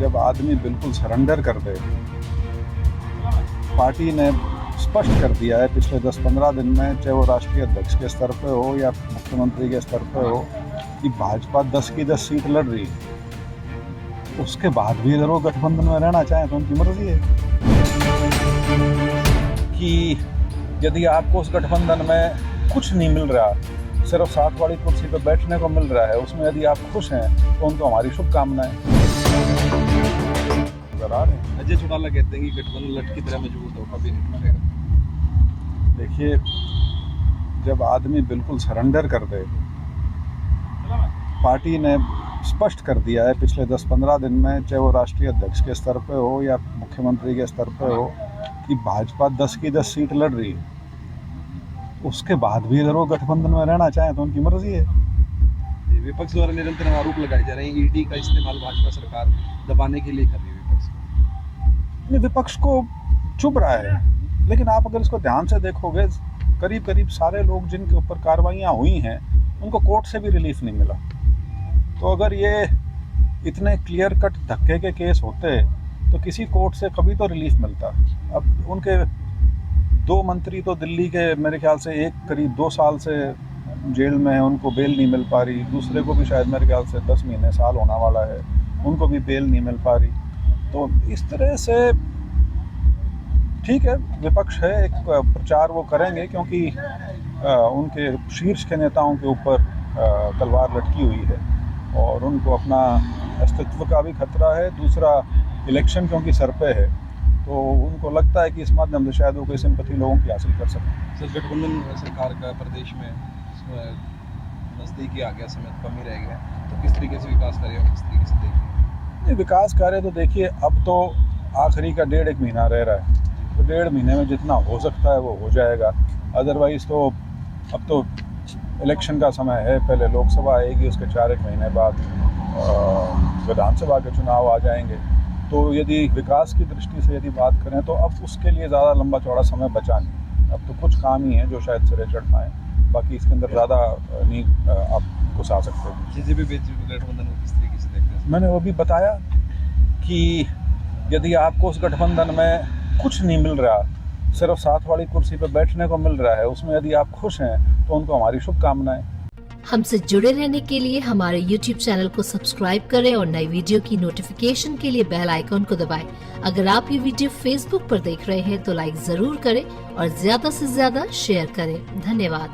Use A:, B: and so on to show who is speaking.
A: जब आदमी बिल्कुल सरेंडर कर दे, पार्टी ने स्पष्ट कर दिया है पिछले 10-15 दिन में, चाहे वो राष्ट्रीय अध्यक्ष के स्तर पे हो या मुख्यमंत्री के स्तर पे हो, कि भाजपा 10 की 10 सीट लड़ रही है। उसके बाद भी अगर वो गठबंधन में रहना चाहें तो उनकी मर्जी है कि यदि आपको उस गठबंधन में कुछ नहीं मिल रहा, सिर्फ साथ वाली कुर्सी पर बैठने को मिल रहा है, उसमें यदि आप खुश हैं तो उनको हमारी शुभकामनाएं।
B: अजय चौटाला कहते हैं कि गठबंधन लट की तरह मजबूत हो, कभी नहीं टूटेगा।
A: देखिए, जब आदमी बिल्कुल सरेंडर कर दे, पार्टी ने स्पष्ट कर दिया है पिछले 10-15 दिन में, चाहे वो राष्ट्रीय अध्यक्ष के स्तर पे हो या मुख्यमंत्री के स्तर पे हो, कि भाजपा 10 की 10 सीट लड़ रही है। उसके बाद भी अगर वो गठबंधन में रहना चाहें तो उनकी मर्जी है।
B: विपक्ष द्वारा निरंतर आरोप लगाए जा रहे हैं ईडी का इस्तेमाल भाजपा सरकार दबाने के लिए कर रही है।
A: विपक्ष को चुभ रहा है, लेकिन आप अगर इसको ध्यान से देखोगे, करीब करीब सारे लोग जिनके ऊपर कार्रवाइयाँ हुई हैं उनको कोर्ट से भी रिलीफ नहीं मिला। तो अगर ये इतने क्लियर कट धक्के के केस होते तो किसी कोर्ट से कभी तो रिलीफ मिलता। अब उनके 2 मंत्री तो दिल्ली के मेरे ख्याल से एक करीब 2 साल से जेल में है, उनको बेल नहीं मिल पा रही। दूसरे को भी शायद मेरे ख्याल से 10 महीने साल होने वाला है, उनको भी बेल नहीं मिल पा रही। तो इस तरह से ठीक है, विपक्ष है, एक प्रचार वो करेंगे क्योंकि उनके शीर्ष के नेताओं के ऊपर तलवार लटकी हुई है और उनको अपना अस्तित्व का भी खतरा है। दूसरा, इलेक्शन क्योंकि सर पे है, तो उनको लगता है कि इस माध्यम से शायद वो कोई सिंपैथी लोगों की हासिल कर सकें।
B: सर, गठबंधन सरकार का प्रदेश में नज़दीकी आ गया, समय कम ही रह गया, तो किस तरीके से विकास कार्य किस तरीके से देखेंगे?
A: विकास कार्य तो देखिए, अब तो आखिरी का 1.5 महीना रह रहा है, तो 1.5 महीने में जितना हो सकता है वो हो जाएगा। अदरवाइज़ तो अब तो इलेक्शन का समय है, पहले लोकसभा आएगी, उसके 4-1 महीने बाद विधानसभा के चुनाव आ जाएंगे। तो यदि विकास की दृष्टि से यदि बात करें तो अब उसके लिए ज़्यादा लंबा चौड़ा समय बचा नहीं। अब तो कुछ काम ही है जो शायद सिरे चढ़ पाएँ, बाकी इसके अंदर ज़्यादा नहीं आप घुसा सकते हैं।
B: बीजेपी गठबंधन को किस तरीके से देखते हैं?
A: मैंने वो भी बताया कि यदि आपको उस गठबंधन में कुछ नहीं मिल रहा, सिर्फ साथ वाली कुर्सी पर बैठने को मिल रहा है, उसमें यदि आप खुश हैं तो उनको हमारी शुभकामनाएं।
C: हमसे जुड़े रहने के लिए हमारे YouTube चैनल को सब्सक्राइब करें और नई वीडियो की नोटिफिकेशन के लिए बेल आइकॉन को दबाएं। अगर आप ये वीडियो Facebook पर देख रहे हैं तो लाइक जरूर करें और ज्यादा से ज्यादा शेयर करें। धन्यवाद।